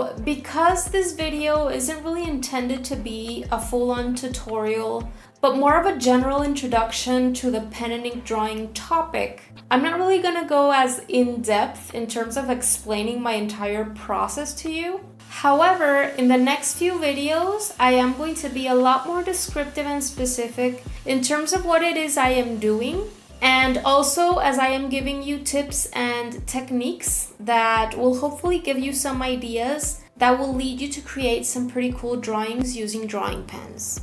So because this video isn't really intended to be a full-on tutorial, but more of a general introduction to the pen and ink drawing topic, I'm not really gonna go as in-depth in terms of explaining my entire process to you. However, in the next few videos, I am going to be a lot more descriptive and specific in terms of what it is I am doing, and also as I am giving you tips and techniques that will hopefully give you some ideas that will lead you to create some pretty cool drawings using drawing pens.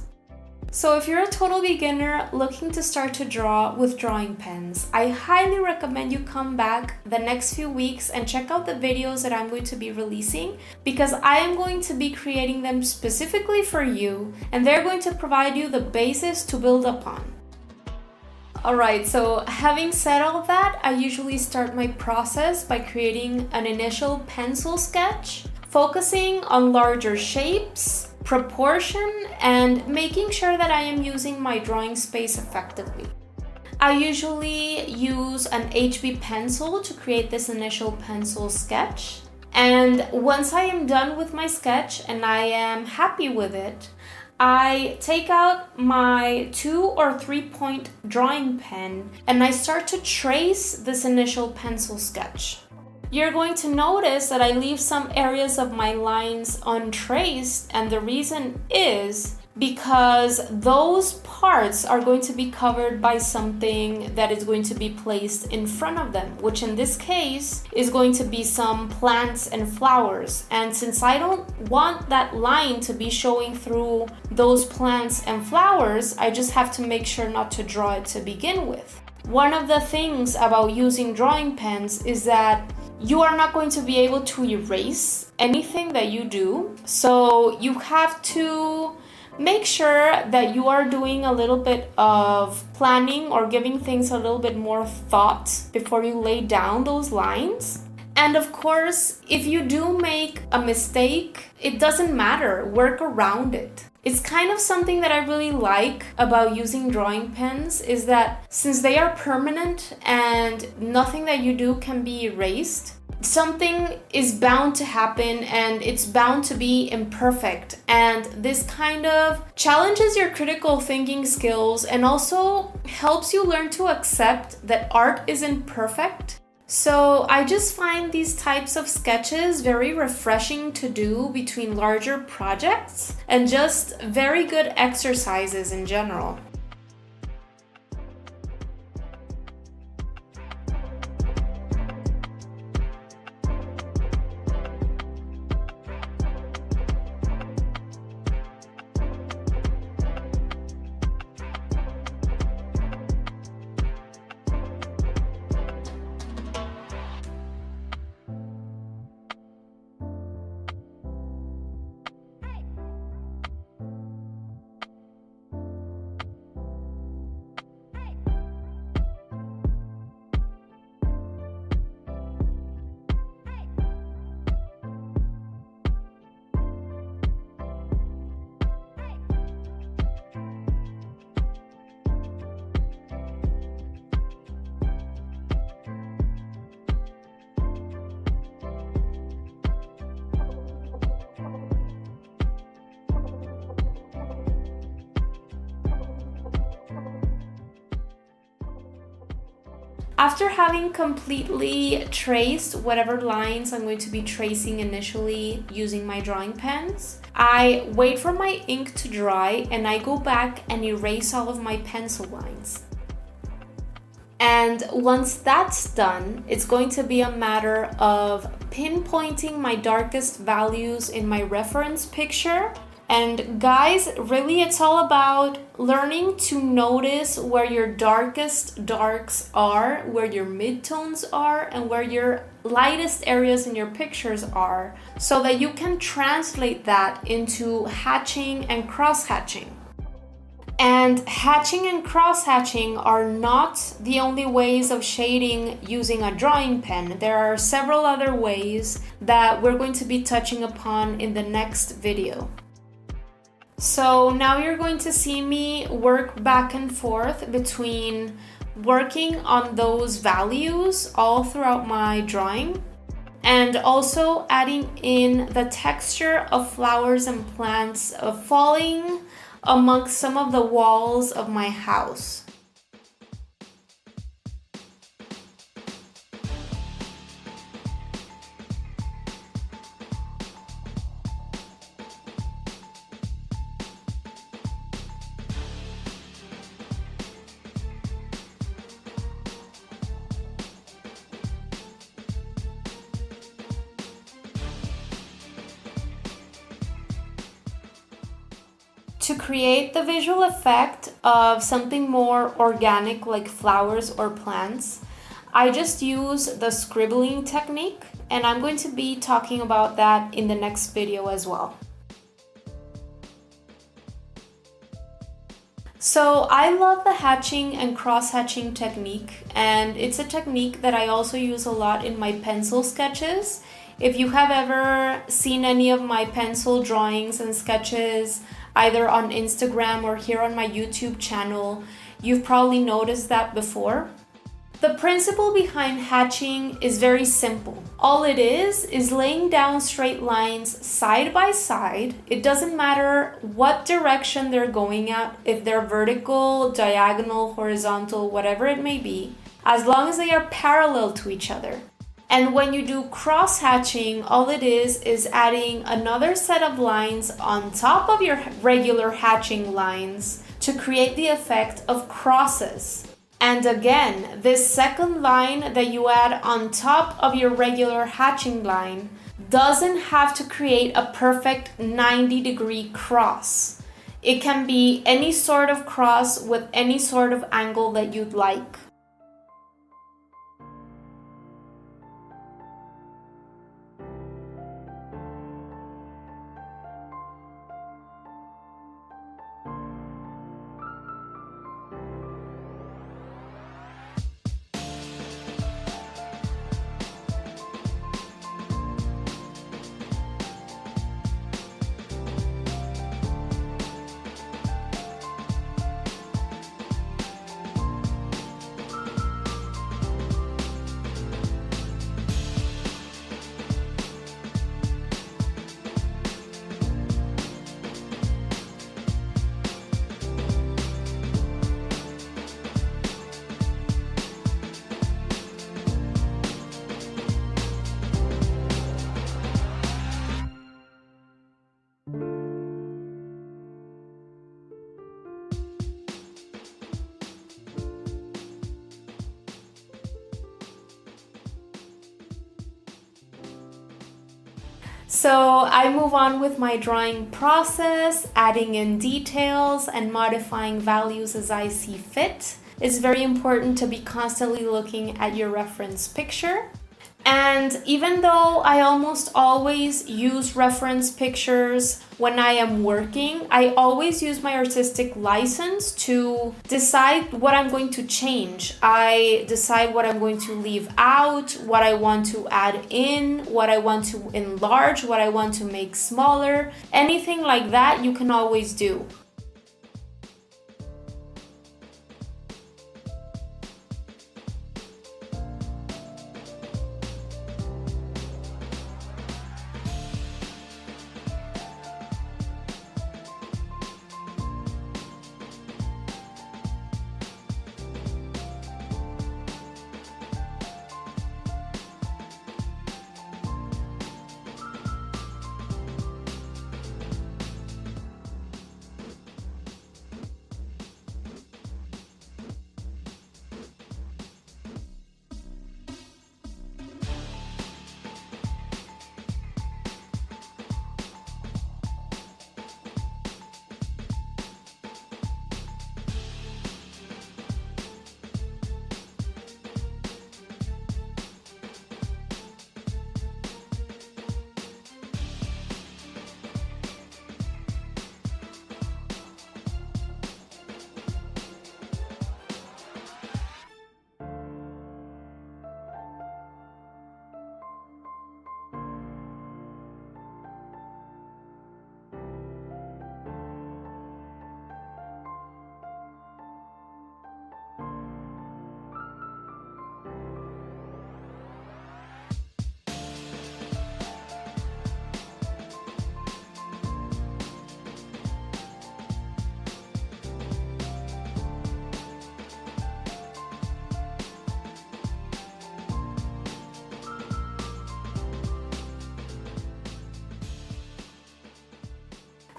So if you're a total beginner looking to start to draw with drawing pens, I highly recommend you come back the next few weeks and check out the videos that I'm going to be releasing, because I am going to be creating them specifically for you, and they're going to provide you the basis to build upon. Alright, so having said all that, I usually start my process by creating an initial pencil sketch, focusing on larger shapes, proportion, and making sure that I am using my drawing space effectively. I usually use an HB pencil to create this initial pencil sketch. And once I am done with my sketch and I am happy with it, I take out my 2 or 3 point drawing pen and I start to trace this initial pencil sketch. You're going to notice that I leave some areas of my lines untraced, and the reason is because those parts are going to be covered by something that is going to be placed in front of them, which in this case is going to be some plants and flowers. And since I don't want that line to be showing through those plants and flowers, I just have to make sure not to draw it to begin with. One of the things about using drawing pens is that you are not going to be able to erase anything that you do. So you have to make sure that you are doing a little bit of planning or giving things a little bit more thought before you lay down those lines. And of course, if you do make a mistake, it doesn't matter, work around it. It's kind of something that I really like about using drawing pens, is that since they are permanent and nothing that you do can be erased, something is bound to happen and it's bound to be imperfect. And this kind of challenges your critical thinking skills and also helps you learn to accept that art isn't perfect. So I just find these types of sketches very refreshing to do between larger projects and just very good exercises in general. After having completely traced whatever lines I'm going to be tracing initially using my drawing pens, I wait for my ink to dry and I go back and erase all of my pencil lines. And once that's done, it's going to be a matter of pinpointing my darkest values in my reference picture. And guys, really it's all about learning to notice where your darkest darks are, where your midtones are, and where your lightest areas in your pictures are, so that you can translate that into hatching and cross-hatching. And hatching and cross-hatching are not the only ways of shading using a drawing pen. There are several other ways that we're going to be touching upon in the next video. So now you're going to see me work back and forth between working on those values all throughout my drawing and also adding in the texture of flowers and plants falling amongst some of the walls of my house. To create the visual effect of something more organic like flowers or plants, I just use the scribbling technique, and I'm going to be talking about that in the next video as well. So I love the hatching and cross-hatching technique, and it's a technique that I also use a lot in my pencil sketches. If you have ever seen any of my pencil drawings and sketches, either on Instagram or here on my YouTube channel, you've probably noticed that before. The principle behind hatching is very simple. All it is laying down straight lines side by side. It doesn't matter what direction they're going at, if they're vertical, diagonal, horizontal, whatever it may be, as long as they are parallel to each other. And when you do cross-hatching, all it is adding another set of lines on top of your regular hatching lines to create the effect of crosses. And again, this second line that you add on top of your regular hatching line doesn't have to create a perfect 90-degree cross. It can be any sort of cross with any sort of angle that you'd like. So I move on with my drawing process, adding in details and modifying values as I see fit. It's very important to be constantly looking at your reference picture. And even though I almost always use reference pictures when I am working, I always use my artistic license to decide what I'm going to change. I decide what I'm going to leave out, what I want to add in, what I want to enlarge, what I want to make smaller. Anything like that you can always do.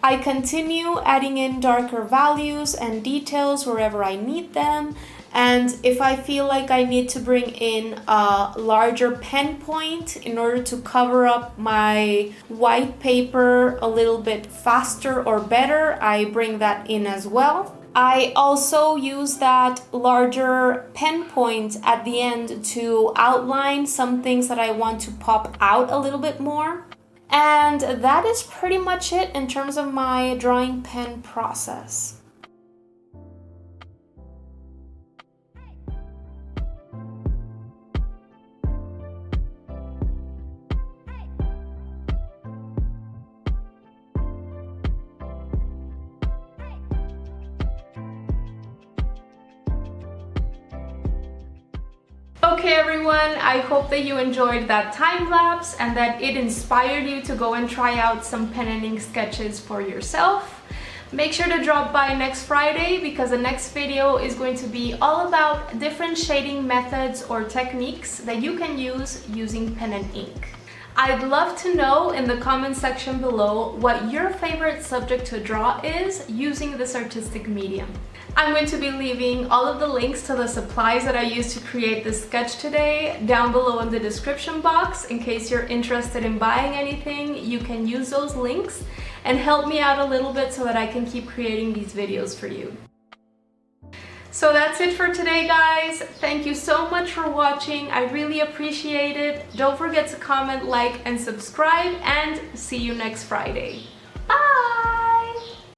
I continue adding in darker values and details wherever I need them. And if I feel like I need to bring in a larger pen point in order to cover up my white paper a little bit faster or better, I bring that in as well. I also use that larger pen point at the end to outline some things that I want to pop out a little bit more. And that is pretty much it in terms of my drawing pen process. Okay everyone, I hope that you enjoyed that time lapse and that it inspired you to go and try out some pen and ink sketches for yourself. Make sure to drop by next Friday because the next video is going to be all about different shading methods or techniques that you can use using pen and ink. I'd love to know in the comment section below what your favorite subject to draw is using this artistic medium. I'm going to be leaving all of the links to the supplies that I used to create this sketch today down below in the description box. In case you're interested in buying anything, you can use those links and help me out a little bit so that I can keep creating these videos for you. So that's it for today, guys. Thank you so much for watching. I really appreciate it. Don't forget to comment, like, and subscribe, and see you next Friday.